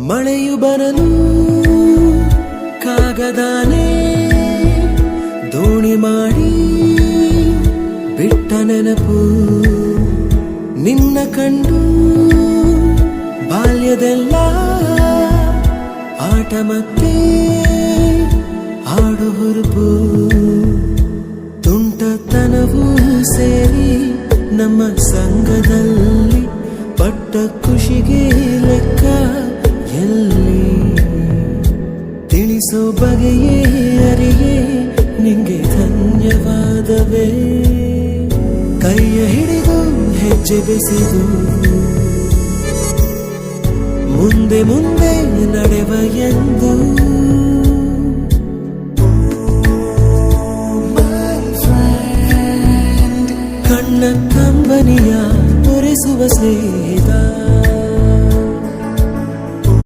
ಮಳೆಯು ಬರಲು ಕಾಗದಾನೆ ದೋಣಿ ಮಾಡಿ ಬಿಟ್ಟ ನೆನಪು ನಿನ್ನ ಕಂಡು ಬಾಲ್ಯದೆಲ್ಲ ಆಟ ಮತ್ತೆ ಆಡು ಹುರುಪು ತುಂಟತನವೂ ಸೇರಿ ನಮ್ಮ ಸಂಘದಲ್ಲಿ ಪಟ್ಟ ಖುಷಿಗೆ ಲೆಕ್ಕ ಎಲ್ಲಿ ತಿಳಿಸೋ ಬಗೆಯೇ ಅರಿಯೇ ನಿಂಗೆ ಧನ್ಯವಾದವೇ ಕೈಯ ಹಿಡಿದು ಹೆಜ್ಜೆ ಬೆಸೆದು ಮುಂದೆ ಮುಂದೆ ನಡೆವ ಎಂದು ಕಣ್ಣ ಕಂಬನಿಯ ತೋರಿಸುವ ಸ್ನೇಹಿತ